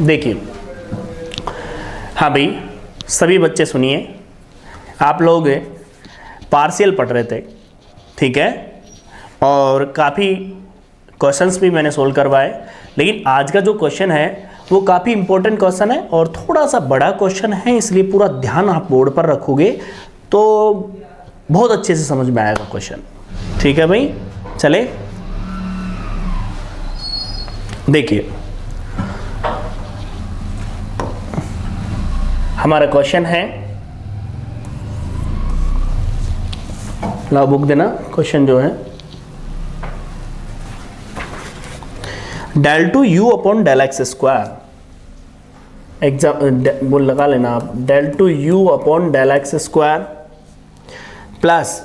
देखिए, हाँ भाई सभी बच्चे सुनिए, आप लोग पार्शियल पढ़ रहे थे, ठीक है, और काफ़ी क्वेश्चंस भी मैंने सोल्व करवाए, लेकिन आज का जो क्वेश्चन है वो काफ़ी इंपॉर्टेंट क्वेश्चन है और थोड़ा सा बड़ा क्वेश्चन है, इसलिए पूरा ध्यान आप बोर्ड पर रखोगे तो बहुत अच्छे से समझ में आएगा क्वेश्चन। ठीक है भाई, चले देखिए, हमारा क्वेश्चन है, लाओ बुक देना, क्वेश्चन जो है del two u upon del x square, बोल लगा लेना आप, del two u upon del x square plus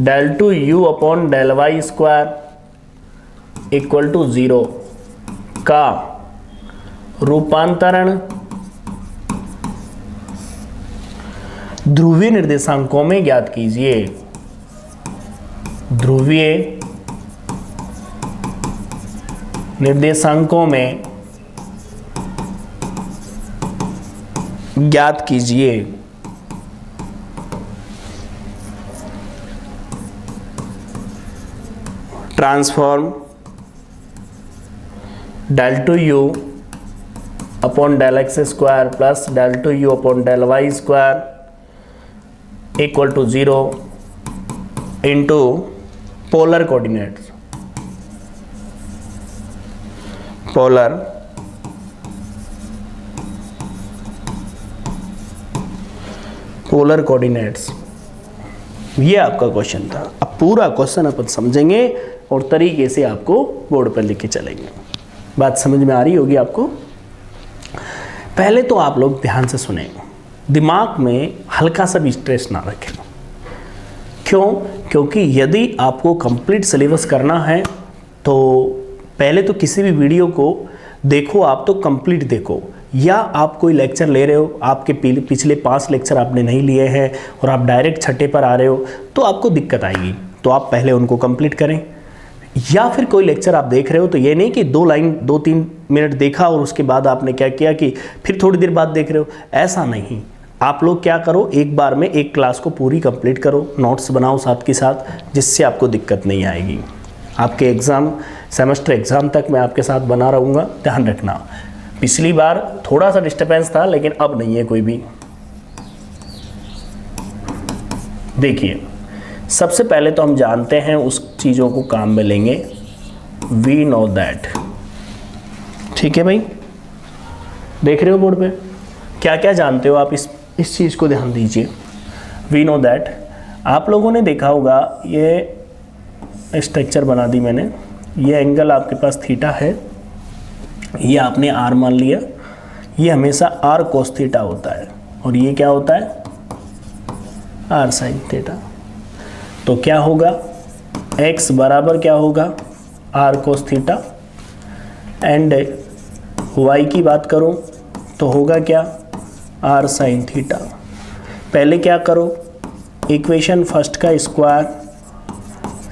del two u upon del y square equal to 0 का रूपांतरण ध्रुवीय निर्देशांकों में ज्ञात कीजिए। ध्रुवीय निर्देशांकों में ज्ञात कीजिए। Transform del two u upon del x square plus del two u upon del y square equal to 0 into polar coordinates, polar coordinates. ये आपका क्वेश्चन था। अब पूरा क्वेश्चन अपन समझेंगे और तरीके से आपको बोर्ड पर लिख के चलेंगे। बात समझ में आ रही होगी आपको। पहले तो आप लोग ध्यान से सुने, दिमाग में हल्का सा भी स्ट्रेस ना रखें। क्यों? क्योंकि यदि आपको कंप्लीट सिलेबस करना है तो पहले तो किसी भी वीडियो को देखो, आप तो कंप्लीट देखो, या आप कोई लेक्चर ले रहे हो, आपके पिछले 5 लेक्चर आपने नहीं लिए हैं और आप डायरेक्ट छठे पर आ रहे हो तो आपको दिक्कत आएगी, तो आप पहले उनको कंप्लीट करें। या फिर कोई लेक्चर आप देख रहे हो तो ये नहीं कि 2-3 मिनट देखा और उसके बाद आपने क्या किया कि फिर थोड़ी देर बाद देख रहे हो, ऐसा नहीं। आप लोग क्या करो, एक बार में एक क्लास को पूरी कंप्लीट करो, नोट्स बनाओ साथ के साथ, जिससे आपको दिक्कत नहीं आएगी। आपके एग्ज़ाम, सेमेस्टर एग्ज़ाम तक मैं आपके साथ बना रहूँगा, ध्यान रखना। पिछली बार थोड़ा सा डिस्टर्बेंस था, लेकिन अब नहीं है कोई भी। देखिए, सबसे पहले तो हम जानते हैं, उस चीज़ों को काम में लेंगे। वी नो दैट, ठीक है भाई, देख रहे हो बोर्ड पे क्या क्या जानते हो आप, इस चीज़ को ध्यान दीजिए। वी नो दैट, आप लोगों ने देखा होगा, ये स्ट्रक्चर बना दी मैंने, ये एंगल आपके पास थीटा है, ये आपने आर मान लिया, ये हमेशा आर कोस थीटा होता है, और ये क्या होता है, आर साइन थीटा। तो क्या होगा, x बराबर क्या होगा, r cos theta, and y की बात करूं तो होगा क्या, आर साइन थीटा। पहले क्या करो, इक्वेशन फर्स्ट का स्क्वायर,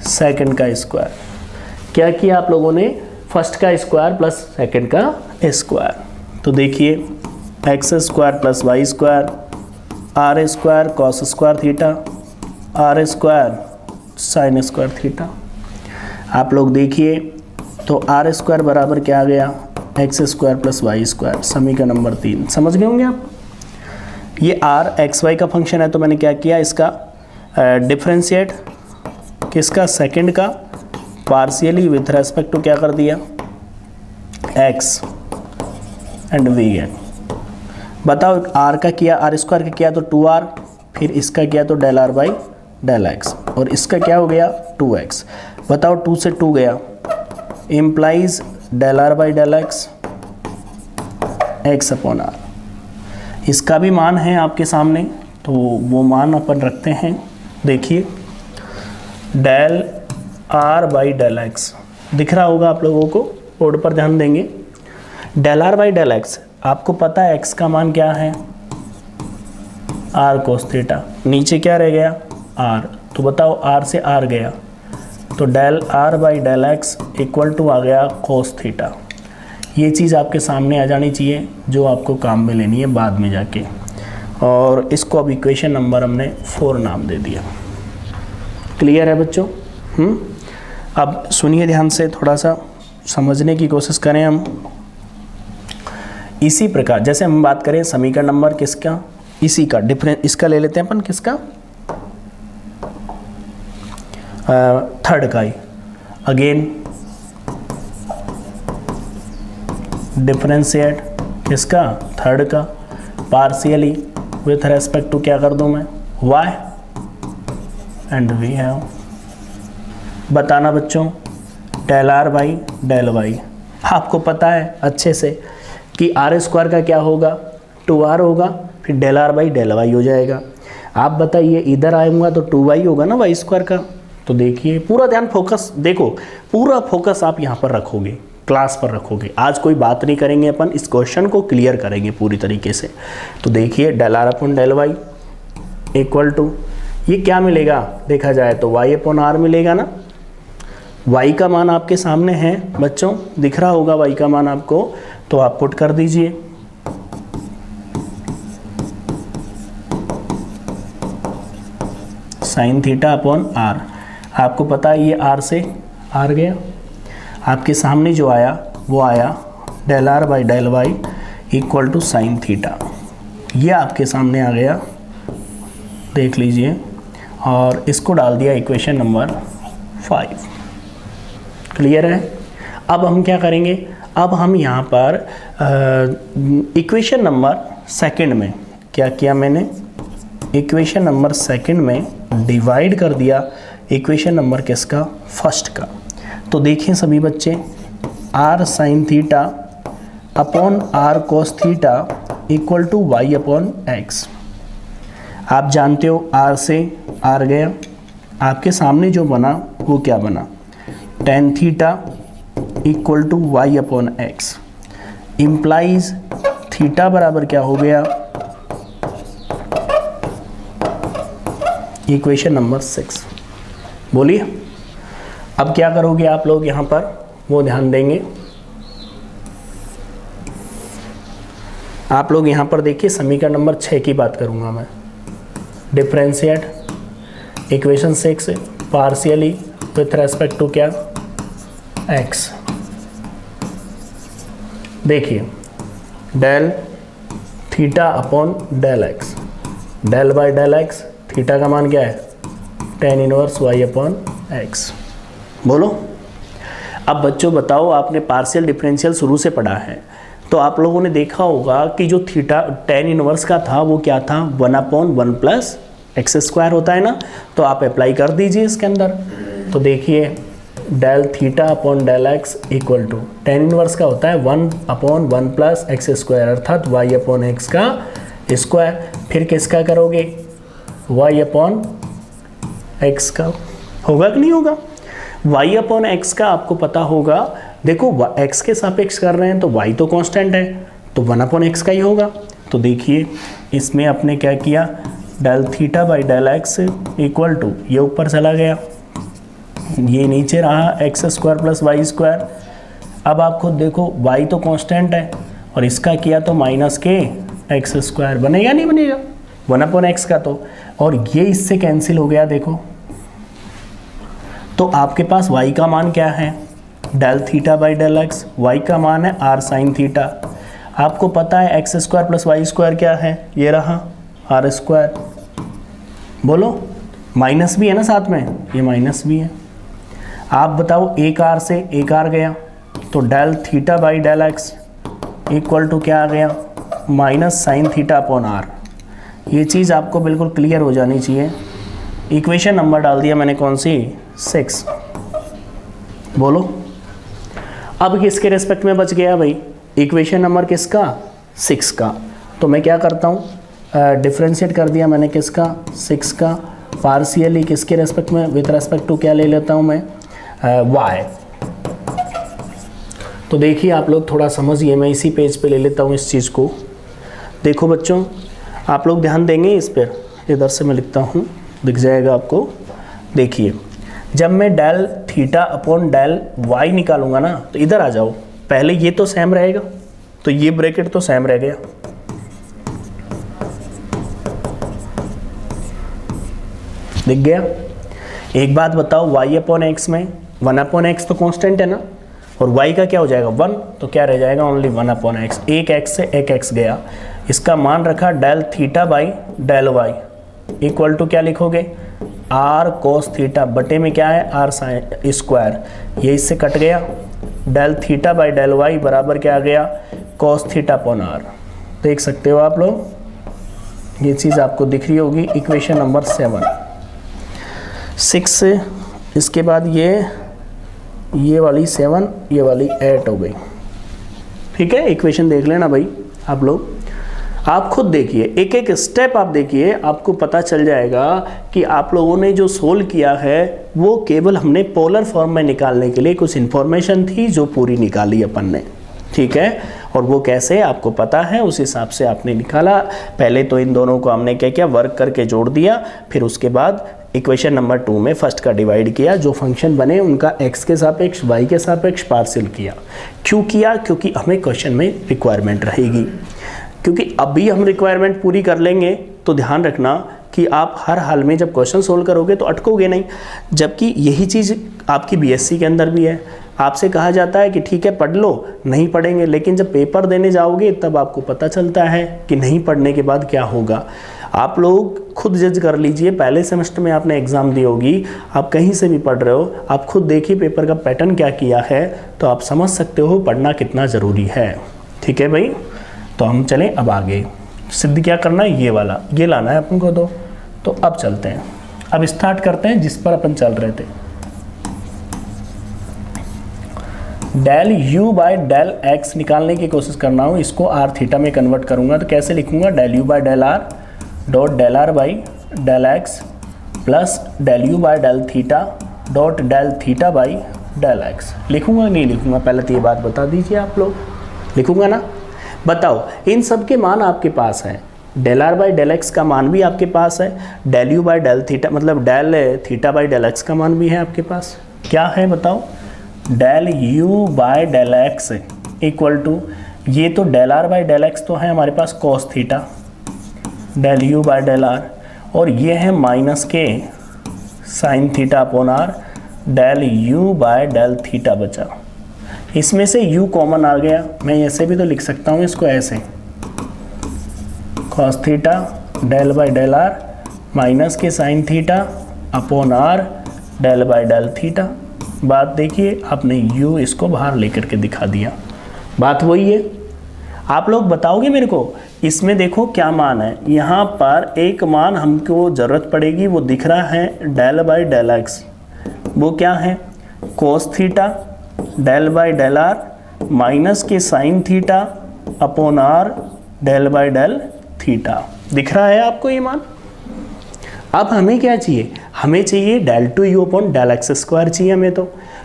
सेकंड का स्क्वायर। क्या किया आप लोगों ने, फर्स्ट का स्क्वायर प्लस सेकंड का स्क्वायर। तो देखिए, x square plus y square, r square cos square theta, r square sine square theta. आप लोग देखिए, तो आर स्क्वायर बराबर क्या आ गया, x square plus y square, समीकरण नंबर 3। समझ गए होंगे आप। ये आर एक्स वाई का फंक्शन है, तो मैंने क्या किया, इसका डिफरेंशिएट किसका, सेकंड का, पार्शियली विथ रेस्पेक्ट टू क्या कर दिया, एक्स एंड वी एन। बताओ, आर का किया, आर स्क्वायर का किया तो 2r, फिर इसका किया तो del r by del x, और इसका क्या हो गया 2x। बताओ 2 से 2 गया, implies del r by del x, x upon r. इसका भी मान है आपके सामने, तो वो मान अपन रखते हैं। देखिए, del r by del x दिख रहा होगा आप लोगों को, बोर्ड पर ध्यान देंगे। Del r by del x, आपको पता है एक्स का मान क्या है, आर कोस थीटा, नीचे क्या रह गया, आर। तो बताओ, आर से आर गया, तो del r by del x equal to आ गया कोस थीटा। ये चीज़ आपके सामने आ जानी चाहिए, जो आपको काम में लेनी है बाद में जाके। और इसको अब इक्वेशन नंबर हमने 4 नाम दे दिया। क्लियर है बच्चों? अब सुनिए ध्यान से, थोड़ा सा समझने की कोशिश करें हम। इसी प्रकार जैसे हम बात करें समीकरण नंबर किसका, इसी का डिफरेंस, इसका ले लेते हैं अपन, किसका, थर्ड का ही। अगेन डिफरेंशिएट किसका, थर्ड का, पार्शियली विथ रेस्पेक्ट टू क्या कर दूं मैं, y एंड वी हैव बताना बच्चों del r by del y. आपको पता है अच्छे से कि आर स्क्वायर का क्या होगा, 2r होगा, फिर del r by del y हो जाएगा। आप बताइए इधर आऊँगा तो 2y होगा ना वाई स्क्वायर का। तो देखिए पूरा ध्यान फोकस, देखो पूरा फोकस आप यहाँ पर रखोगे, क्लास पर रखोगे। आज कोई बात नहीं करेंगे अपन, इस क्वेश्चन को क्लियर करेंगे पूरी तरीके से। तो देखिए del r upon del y equal to, ये क्या मिलेगा देखा जाए तो y अपॉन आर मिलेगा ना। y का मान आपके सामने है बच्चों, दिख रहा होगा y का मान आपको, तो आप पुट कर दीजिए। साइन थीटा अपॉन आर, आपको पता है ये r से r गया, आपके सामने जो आया वो आया del r by del y equal to sine theta. ये आपके सामने आ गया, देख लीजिए, और इसको डाल दिया इक्वेशन नंबर 5। क्लियर है? अब हम क्या करेंगे, अब हम यहाँ पर इक्वेशन नंबर सेकंड में क्या किया मैंने, इक्वेशन नंबर सेकंड में डिवाइड कर दिया इक्वेशन नंबर किसका, फर्स्ट का। तो देखिए सभी बच्चे, r sine theta upon r cos theta equal to y upon x. आप जानते हो आर से आर गया, आपके सामने जो बना वो क्या बना, tan theta equal to y upon x. Implies theta बराबर क्या हो गया, इक्वेशन नंबर 6। बोलिए अब क्या करोगे आप लोग यहाँ पर, वो ध्यान देंगे। आप लोग यहाँ पर देखिए समीकरण नंबर 6 की बात करूँगा मैं। Differentiate equation 6 partially with respect to क्या, x। देखिए del theta upon del x, del by del x, theta का मान क्या है, tan inverse y upon x। बोलो अब बच्चों बताओ, आपने पार्शियल डिफरेंशियल शुरू से पढ़ा है, तो आप लोगों ने देखा होगा कि जो थीटा टेन इनवर्स का था वो क्या था, 1 अपॉन 1 प्लस एक्स स्क्वायर होता है ना। तो आप अप्लाई कर दीजिए इसके अंदर। तो देखिए del theta upon del x equal to tan inverse का होता है 1 अपॉन 1 प्लस एक्स स्क्वायर, अर्थात वाई अपॉन एक्स का स्क्वायर। फिर किसका करोगे, वाई अपॉन एक्स का। होगा कि नहीं होगा, y अपॉन एक्स का आपको पता होगा। देखो x के सापेक्ष कर रहे हैं तो y तो कांस्टेंट है, तो 1 अपॉन एक्स का ही होगा। तो देखिए इसमें आपने क्या किया, del theta by del x equal to, ये ऊपर चला गया, ये नीचे रहा x square plus y square. अब आप खुद देखो y तो कांस्टेंट है और इसका किया तो माइनस के एक्स स्क्वायर, बनेगा नहीं बनेगा 1 अपॉन एक्स का। तो और ये इससे कैंसिल हो गया देखो। तो आपके पास y का मान क्या है, del theta by del x, y का मान है r साइन थीटा। आपको पता है x square plus y square क्या है, ये रहा r स्क्वायर। बोलो माइनस भी है ना साथ में, ये माइनस भी है। आप बताओ एक r से एक r गया, तो del theta by del x equal to क्या आ गया, minus sine theta upon r। ये चीज़ आपको बिल्कुल क्लियर हो जानी चाहिए। इक्वेशन नंबर डाल दिया मैंने कौन सी, 6। बोलो अब किसके रेस्पेक्ट में बच गया भाई, इक्वेशन नंबर किसका, 6 का। तो मैं क्या करता हूँ, डिफरेंशिएट कर दिया मैंने किसका, 6 का। पार्शियली किसके रेस्पेक्ट में, विथ रेस्पेक्ट टू क्या ले लेता हूँ मैं, y। तो देखिए आप लोग थोड़ा समझिए, मैं इसी पेज पे ले लेता हूँ इस चीज़ को। देखो बच्चों आप लोग ध्यान देंगे इस पर, इधर से मैं लिखता हूँ, दिख जाएगा आपको। देखिए जब मैं del theta upon del y निकालूंगा ना, तो इधर आ जाओ पहले ये तो सेम रहेगा, तो ये ब्रैकेट तो सेम रह गया, दिख गया। एक बात बताओ, y अपॉन एक्स में 1 अपॉन एक्स तो कांस्टेंट है ना, और y का क्या हो जाएगा 1, तो क्या रह जाएगा ओनली 1 अपॉन एक्स। एक एक्स से एक एक्स गया, इसका मान रखा del theta by del y equal to क्या लिखोगे आर कोस थीटा, बटे में क्या है आर साइन स्क्वायर, ये इससे कट गया, del theta by del y बराबर क्या आ गया कोस थीटा अपॉन आर। देख सकते हो आप लोग, ये चीज़ आपको दिख रही होगी। इक्वेशन नंबर 6, इसके बाद ये वाली 7, ये वाली 8 हो गई। ठीक है, इक्वेशन देख लेना भाई आप लोग, आप खुद देखिए, एक एक स्टेप आप देखिए, आपको पता चल जाएगा कि आप लोगों ने जो सोल्व किया है वो केवल हमने पोलर फॉर्म में निकालने के लिए कुछ इन्फॉर्मेशन थी जो पूरी निकाली अपन ने। ठीक है, और वो कैसे आपको पता है, उस हिसाब से आपने निकाला। पहले तो इन दोनों को हमने क्या किया, वर्क करके जोड़ दिया, फिर उसके बाद इक्वेशन नंबर 2 में फर्स्ट का डिवाइड किया, जो फंक्शन बने उनका x के सापेक्ष y के सापेक्ष पार्शियल किया। क्यों किया, क्योंकि हमें क्वेश्चन में रिक्वायरमेंट रहेगी, क्योंकि अभी हम रिक्वायरमेंट पूरी कर लेंगे तो ध्यान रखना कि आप हर हाल में जब क्वेश्चन सोल्व करोगे तो अटकोगे नहीं। जबकि यही चीज़ आपकी बीएससी के अंदर भी है, आपसे कहा जाता है कि ठीक है पढ़ लो, नहीं पढ़ेंगे, लेकिन जब पेपर देने जाओगे तब आपको पता चलता है कि नहीं पढ़ने के बाद क्या होगा। आप लोग खुद जज कर लीजिए, पहले सेमेस्टर में आपने एग्ज़ाम दी होगी, आप कहीं से भी पढ़ रहे हो, आप खुद देखिए पेपर का पैटर्न क्या किया है, तो आप समझ सकते हो पढ़ना कितना ज़रूरी है। ठीक है भाई, तो हम चलें अब आगे। सिद्ध क्या करना है, ये वाला, ये लाना है अपन को। तो अब चलते हैं, अब स्टार्ट करते हैं जिस पर अपन चल रहे थे। Del u by del x निकालने की कोशिश करना हूँ, इसको आर थीटा में कन्वर्ट करूँगा तो कैसे लिखूँगा, del u by del r dot del r by del x plus del u by del theta dot del theta by del x. लिखूँगा नहीं लिखूँगा, पहले तो ये बात बता दीजिए आप लोग, लिखूँगा ना। बताओ, इन सब के मान आपके पास हैं, del r by del x का मान भी आपके पास है, del u by del theta मतलब del theta by del x का मान भी है आपके पास। क्या है बताओ, del u by del x equal to, ये तो del r by del x तो है हमारे पास cos theta, del u by del r, और ये है माइनस के sine theta upon r, del u by del theta बचा। इसमें से u कॉमन आ गया, मैं ऐसे भी तो लिख सकता हूँ इसको ऐसे, cos theta del by del r minus के sine theta upon r del by del theta. बात देखिए, आपने u इसको बाहर लेकर के दिखा दिया, बात वही है। आप लोग बताओगे मेरे को, इसमें देखो क्या मान है, यहाँ पर एक मान हमको ज़रूरत पड़ेगी, वो दिख रहा है डेल बाई डेल एक्स, वो क्या है cos theta del by del r minus के sine theta upon r del by del theta. दिख रहा है आपको ये मान। अब हमें क्या चाहिए, हमें चाहिए del two u upon del x square चाहिए हमें।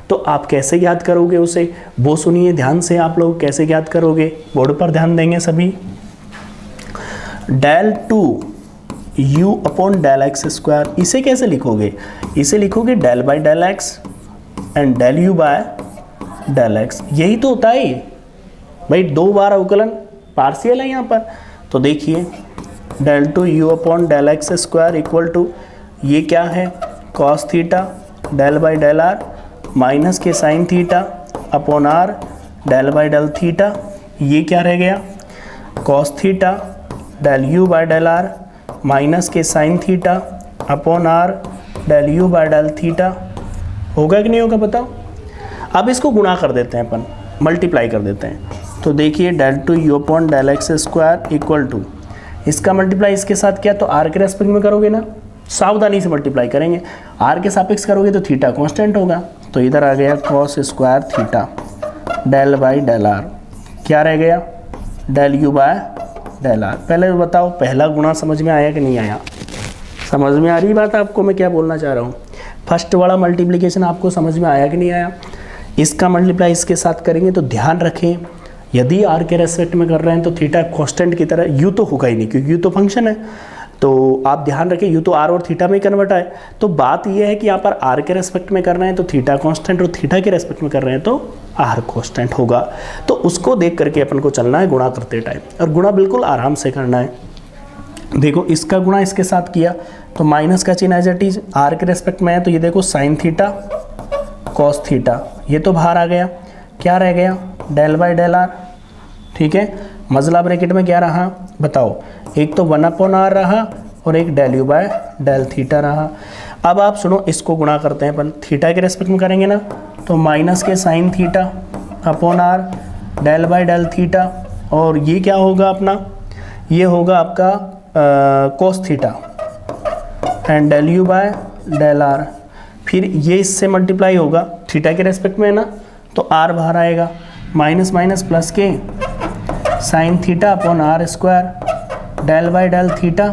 तो आप कैसे याद करोगे उसे, वो सुनिए ध्यान से, आप लोग कैसे याद करोगे, बोर्ड पर ध्यान देंगे सभी। Del two u upon del x square, इसे कैसे लिखोगे, इसे लिखोगे del by del x and del u by del x. यही तो होता है भाई, 2 बार अवकलन पार्शियल है यहाँ पर। तो देखिए del two u upon del x square equal to, ये क्या है cos theta del by del r minus के sine theta upon r del by del theta. ये क्या रह गया cos theta del u by del r minus के sine theta upon r del u by del theta. होगा कि नहीं होगा बताओ। अब इसको गुणा कर देते हैं अपन, मल्टीप्लाई कर देते हैं। तो देखिए del two u upon del x square equal to, इसका मल्टीप्लाई इसके साथ किया तो आर के रेस्पेक्ट में करोगे ना, सावधानी से मल्टीप्लाई करेंगे। आर के सापेक्ष करोगे तो थीटा कांस्टेंट होगा, तो इधर आ गया cos square theta del by del r, क्या रह गया del u by del r. पहले बताओ पहला गुणा समझ में आया कि नहीं आया, समझ में आ रही बात आपको मैं क्या बोलना चाह रहा हूँ। फर्स्ट वाला मल्टीप्लिकेशन आपको समझ में आया कि नहीं आया। इसका मल्टीप्लाई इसके साथ करेंगे तो ध्यान रखें, यदि आर के रेस्पेक्ट में कर रहे हैं तो थीटा कांस्टेंट की तरह, यू तो होगा ही नहीं क्योंकि यू तो फंक्शन है, तो आप ध्यान रखें, यू तो आर और थीटा में कन्वर्ट है, तो बात यह है कि यहाँ पर आर के रेस्पेक्ट में कर रहे हैं तो थीटा कांस्टेंट, और थीटा के रेस्पेक्ट में कर रहे हैं तो आर कांस्टेंट होगा। तो उसको देख करके अपन को चलना है गुणा करते टाइम, और गुणा बिल्कुल आराम से करना है। देखो इसका गुणा इसके साथ किया तो माइनस का चिन्ह एज इट इज आर के रेस्पेक्ट में है, तो ये देखो साइन थीटा कॉस थीटा, ये तो बाहर आ गया, क्या रह गया डेल बाई डेल आर। ठीक है, मजला ब्रैकेट में क्या रहा बताओ, एक तो 1/r रहा और एक del u by del theta रहा। अब आप सुनो, इसको गुणा करते हैं अपन, थीटा के रेस्पेक्ट में करेंगे ना, तो माइनस के sine theta upon r del by del theta, और ये क्या होगा अपना, ये होगा आपका cos theta and del u by del r. फिर ये इससे मल्टीप्लाई होगा, थीटा के रेस्पेक्ट में है ना, तो आर बाहर आएगा, माइनस माइनस प्लस के sine theta upon r square del by del theta,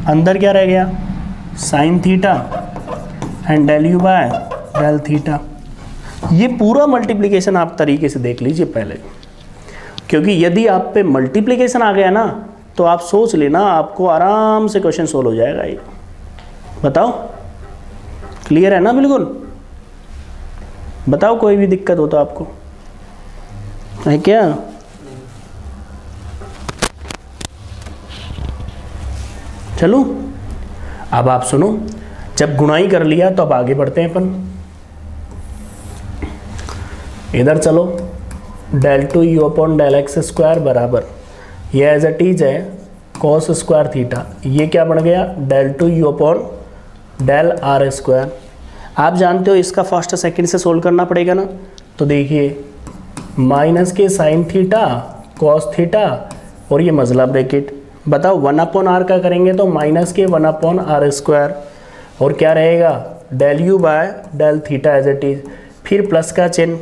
अंदर क्या रह गया sine theta and del u by del theta. ये पूरा मल्टीप्लिकेशन आप तरीके से देख लीजिए पहले, क्योंकि यदि आप पे मल्टीप्लिकेशन आ गया ना तो आप सोच लेना आपको आराम से क्वेश्चन सोल्व हो जाएगा। ये बताओ क्लियर है ना बिल्कुल, बताओ कोई भी दिक्कत हो तो आपको है क्या। चलो अब आप सुनो, जब गुणाई कर लिया तो अब आगे बढ़ते हैं अपन, इधर चलो, del two u upon del x square बराबर, ये एज इट इज है कॉस स्क्वायर थीटा, ये क्या बन गया del two u upon del r square. आप जानते हो इसका फर्स्ट सेकंड से सोल्व करना पड़ेगा ना, तो देखिए माइनस के साइन थीटा कॉस थीटा और ये मजला ब्रैकेट, बताओ 1/r का करेंगे तो माइनस के 1/r स्क्वायर, और क्या रहेगा del u by del theta as it is, फिर प्लस का चिन्ह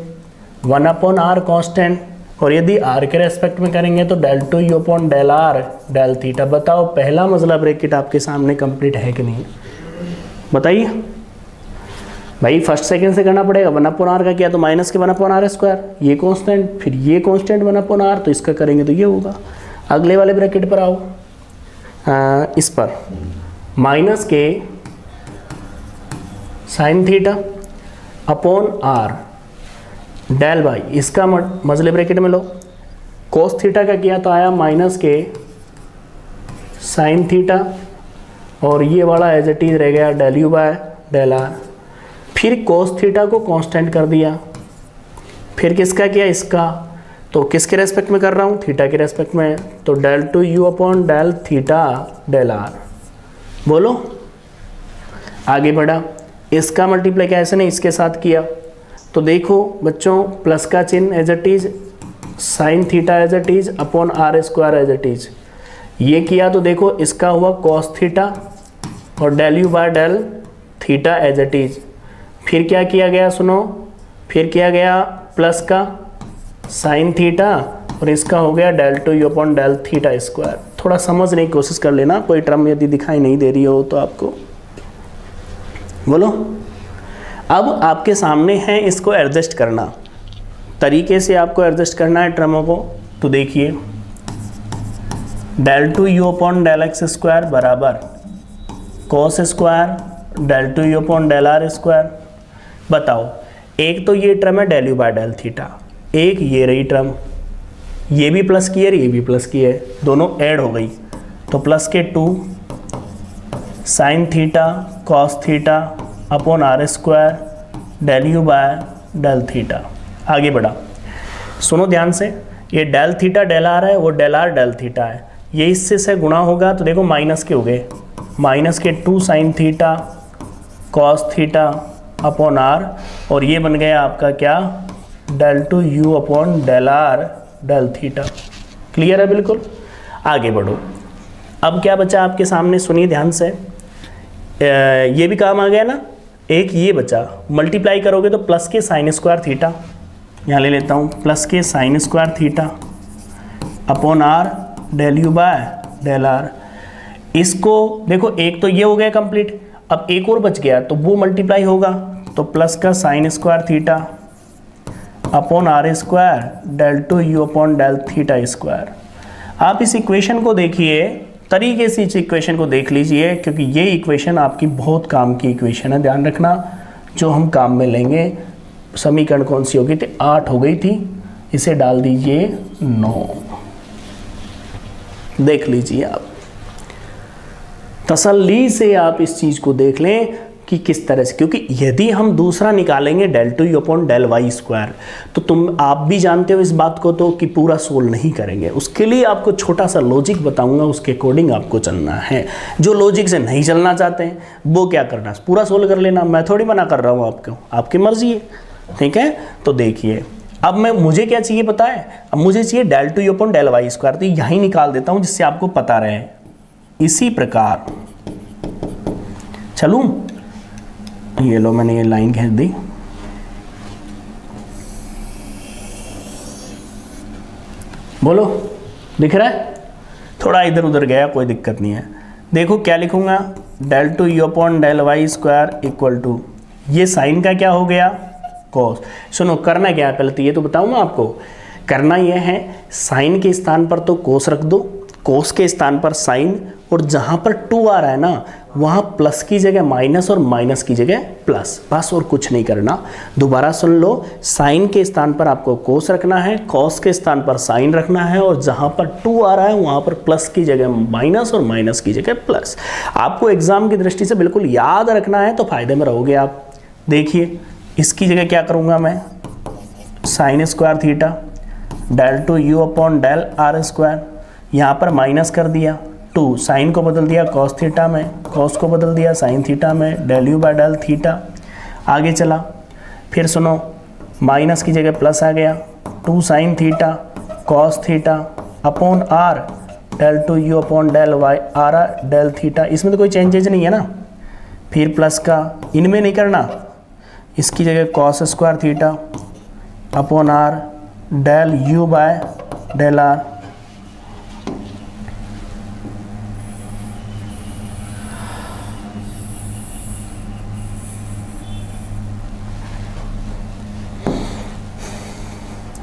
1/r कांस्टेंट, और यदि r के रेस्पेक्ट में करेंगे तो del two u upon del r del theta. बताओ पहला मजला ब्रैकेट आपके सामने कंप्लीट है कि नहीं, बताइए भाई। फर्स्ट सेकंड से करना पड़ेगा, 1/r का किया तो माइनस के 1/r स्क्वायर, ये कांस्टेंट, फिर ये कांस्टेंट 1/r, तो इसका करेंगे तो ये होगा। अगले वाले ब्रैकेट पर आओ, इस पर माइनस के sine theta upon r del by, इसका मजले ब्रैकेट में लो, कोस थीटा का किया तो आया माइनस के साइन थीटा, और ये वाला एज इट इज रह गया del u by del r. फिर कोस थीटा को कांस्टेंट कर दिया, फिर किसका किया इसका, तो किसके रेस्पेक्ट में कर रहा हूँ थीटा के रेस्पेक्ट में, तो del two u upon del theta del r. बोलो आगे बढ़ा, इसका मल्टीप्लाई कैसे ने इसके साथ किया, तो देखो बच्चों प्लस का चिन्ह as it is, sine theta as it is upon r square as it is, ये किया तो देखो इसका हुआ कॉस थीटा और del u by del theta as it is. फिर क्या किया गया सुनो, फिर किया गया प्लस का साइन थीटा और इसका हो गया del two u upon del theta square. थोड़ा समझने की कोशिश कर लेना, कोई टर्म यदि दिखाई नहीं दे रही हो तो आपको। बोलो अब आपके सामने है, इसको एडजस्ट करना, तरीके से आपको एडजस्ट करना है टर्मों को। तो देखिए del two u upon del x square बराबर cos square del two u upon del r square. बताओ एक तो ये टर्म है del u by del theta, एक ये रही टर्म, ये भी प्लस की है ये भी प्लस की है, दोनों ऐड हो गई, तो प्लस के 2 sine theta cos theta upon r square del u by del theta. आगे बढ़ा, सुनो ध्यान से, ये डेल थीटा डेल आर है, वो डेल आर डेल थीटा है, ये इससे से गुणा होगा तो देखो माइनस के हो गए, माइनस के 2 sine theta cos theta upon r, और ये बन गया आपका क्या del two u upon del r del theta. Clear है बिल्कुल। आगे बढ़ो, अब क्या बचा आपके सामने, सुनिए ध्यान से, ये भी काम आ गया ना, एक ये बचा, मल्टीप्लाई करोगे तो प्लस के साइन स्क्वायर थीटा, यहाँ ले लेता हूँ, प्लस के sine square theta upon r del u by del r. इसको देखो एक तो ये हो गया कंप्लीट, अब एक और बच गया तो वो मल्टीप्लाई होगा, तो प्लस का sine square theta upon r square del two u upon del theta square. आप इस इक्वेशन को देखिए तरीके से इस इक्वेशन को देख लीजिए, क्योंकि ये इक्वेशन आपकी बहुत काम की इक्वेशन है, ध्यान रखना, जो हम काम में लेंगे। समीकरण कौन सी होगी थी, 8 हो गई थी, इसे डाल दीजिए 9। देख लीजिए आप, तसल्ली से आप इस चीज को देख लें कि किस तरह से, क्योंकि यदि हम दूसरा निकालेंगे del 2u upon del y square, तो आप भी जानते हो इस बात को, तो कि पूरा सोल्व नहीं करेंगे। उसके लिए आपको छोटा सा लॉजिक बताऊंगा, उसके अकॉर्डिंग आपको चलना है। जो लॉजिक से नहीं चलना चाहते हैं वो क्या करना है, पूरा सोल्व कर लेना। मैं थोड़ी मना कर रहा हूँ आपको, आपकी मर्जी है, ठीक है। तो देखिए अब मुझे क्या चाहिए पता है, अब मुझे चाहिए del 2u upon del y square, तो यहीं निकाल देता हूँ जिससे आपको पता रहे। इसी प्रकार चलूं, ये लो मैंने ये लाइन खींच दी, बोलो दिख रहा है, थोड़ा इधर उधर गया कोई दिक्कत नहीं है। देखो क्या लिखूंगा, del 2u upon del y square equal to, ये साइन का क्या हो गया, कॉस। सुनो करना क्या है पहले तो ये तो बताऊंगा आपको। करना ये है, साइन के स्थान पर तो कोस रख दो, कोस के स्थान पर साइन, और जहां पर 2 आ रहा है ना वहां प्लस की जगह माइनस और माइनस की जगह प्लस, बस और कुछ नहीं करना। दोबारा सुन लो, साइन के स्थान पर आपको कोस रखना है, कॉस के स्थान पर साइन रखना है, और जहां पर 2 आ रहा है वहां पर प्लस की जगह माइनस और माइनस की जगह प्लस। आपको एग्जाम की दृष्टि से बिल्कुल याद रखना है तो फायदे में रहोगे आप। देखिए इसकी जगह क्या करूंगा मैं, sign square theta del 2u upon del r square, यहाँ पर माइनस कर दिया 2, साइन को बदल दिया कॉस थीटा में, कॉस को बदल दिया साइन थीटा में, del u by del theta. आगे चला, फिर सुनो, माइनस की जगह प्लस आ गया, 2 sine theta cos theta upon r del 2u upon del y r del theta. इसमें तो कोई चेंजेज नहीं है ना, फिर प्लस का इनमें नहीं करना, इसकी जगह cos square theta upon r del u by del r।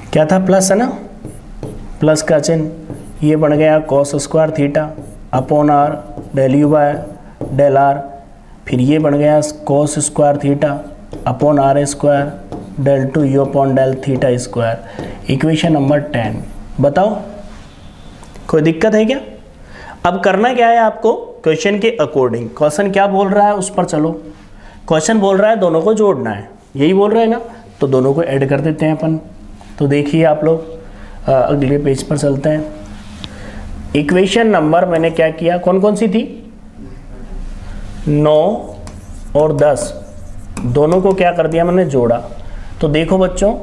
क्या था, प्लस है ना, प्लस का चिन्ह, ये बन गया cos square theta upon r del u by del r। फिर ये बन गया cos square theta upon r square del 2u upon del theta square. Equation number 10। बताओ कोई दिक्कत है क्या। अब करना क्या है आपको, क्वेश्चन के अकॉर्डिंग, क्वेश्चन क्या बोल रहा है उस पर चलो। क्वेश्चन बोल रहा है दोनों को जोड़ना है, यही बोल रहे हैं ना, तो दोनों को ऐड कर देते हैं अपन। तो देखिए आप लोग अगले पेज पर चलते हैं। इक्वेशन नंबर मैंने क्या किया, कौन कौन सी थी, 9 और 10, दोनों को क्या कर दिया मैंने, जोड़ा। तो देखो बच्चों,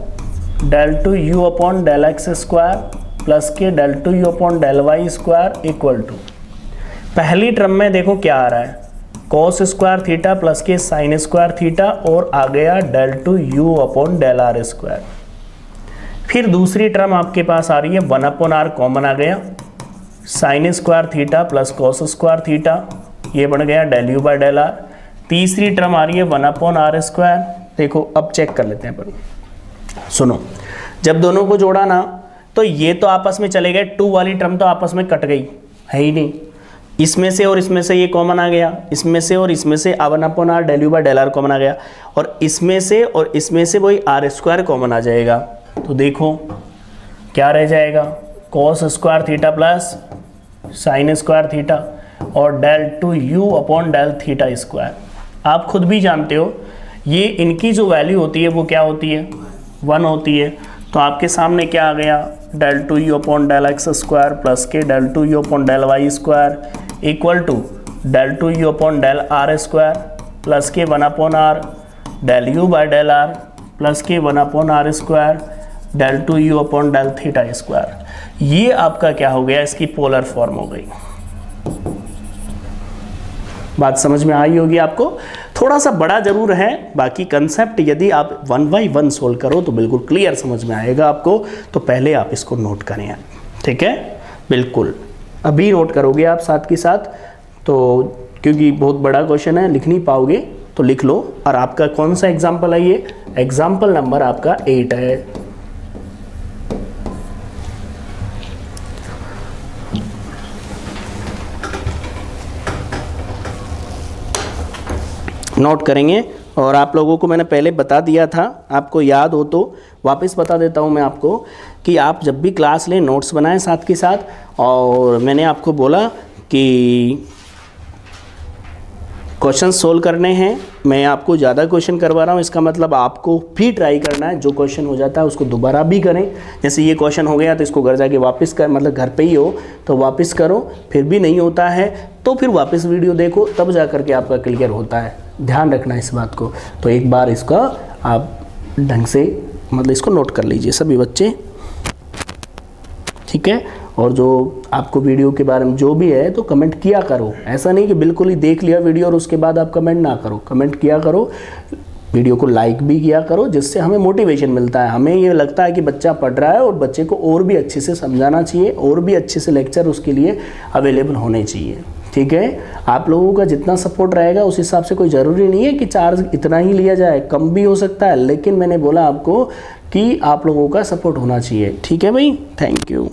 del 2u upon del x square plus के del 2u upon del y square equal to, पहली टर्म में देखो क्या आ रहा है, cos स्क्वायर थीटा प्लस के साइन स्क्वायर थीटा, और आ गया del 2u upon del r square. फिर दूसरी टर्म आपके पास आ रही है 1 अपॉन r कॉमन आ गया, sine square theta plus cos square theta, ये बन गया del u by del r। तीसरी टर्म आ रही है 1 अपॉन r स्क्वायर। देखो अब चेक कर लेते हैं अपन, सुनो, जब दोनों को जोड़ा ना तो ये तो आपस में चले गए, 2 वाली टर्म तो आपस में कट गई, है ही नहीं, इसमें से और इसमें से ये कॉमन आ गया, इसमें से और इसमें से 1 upon r del u by del r common आ गया, और इसमें से और इसमें से वही r स्क्वायर कॉमन आ जाएगा। तो देखो क्या रह जाएगा, cos square theta plus sign square theta और del 2u upon del theta square. आप खुद भी जानते हो ये इनकी जो वैल्यू होती है वो क्या होती है, 1 होती है। तो आपके सामने क्या आ गया, del 2u upon del x square plus के del 2u upon del y square equal to del 2u upon del r square plus के 1 upon r del u by del r plus के 1 upon r square del 2u upon del theta square. ये आपका क्या हो गया, इसकी polar form हो गई। बात समझ में आई होगी आपको, थोड़ा सा बड़ा जरूर है, बाकी कंसेप्ट यदि आप 1 बाय 1 सोल्व करो तो बिल्कुल क्लियर समझ में आएगा आपको। तो पहले आप इसको नोट करें, ठीक है, बिल्कुल अभी नोट करोगे आप साथ के साथ, तो क्योंकि बहुत बड़ा क्वेश्चन है, लिख नहीं पाओगे तो लिख लो। और आपका कौन सा एग्जाम्पल है ये, एग्जाम्पल नंबर आपका 8 है। नोट करेंगे। और आप लोगों को मैंने पहले बता दिया था, आपको याद हो तो वापस बता देता हूँ मैं आपको कि आप जब भी क्लास लें नोट्स बनाएं साथ के साथ। और मैंने आपको बोला कि क्वेश्चन सोल्व करने हैं, मैं आपको ज़्यादा क्वेश्चन करवा रहा हूँ, इसका मतलब आपको भी ट्राई करना है। जो क्वेश्चन हो जाता है उसको दोबारा भी करें। जैसे ये क्वेश्चन हो गया तो इसको घर जाके वापस कर, मतलब घर पे ही हो तो वापस करो, फिर भी नहीं होता है तो फिर वापस वीडियो देखो, तब जा करके आपका क्लियर होता है। ध्यान रखना इस बात को। तो एक बार इसका आप ढंग से मतलब इसको नोट कर लीजिए सभी बच्चे, ठीक है। और जो आपको वीडियो के बारे में जो भी है तो कमेंट किया करो, ऐसा नहीं कि बिल्कुल ही देख लिया वीडियो और उसके बाद आप कमेंट ना करो, कमेंट किया करो, वीडियो को लाइक भी किया करो, जिससे हमें मोटिवेशन मिलता है। हमें ये लगता है कि बच्चा पढ़ रहा है और बच्चे को और भी अच्छे से समझाना चाहिए, और भी अच्छे से लेक्चर उसके लिए अवेलेबल होने चाहिए, ठीक है। आप लोगों का जितना सपोर्ट रहेगा उस हिसाब से कोई ज़रूरी नहीं है कि चार्ज इतना ही लिया जाए, कम भी हो सकता है, लेकिन मैंने बोला आपको कि आप लोगों का सपोर्ट होना चाहिए, ठीक है भाई। Thank you.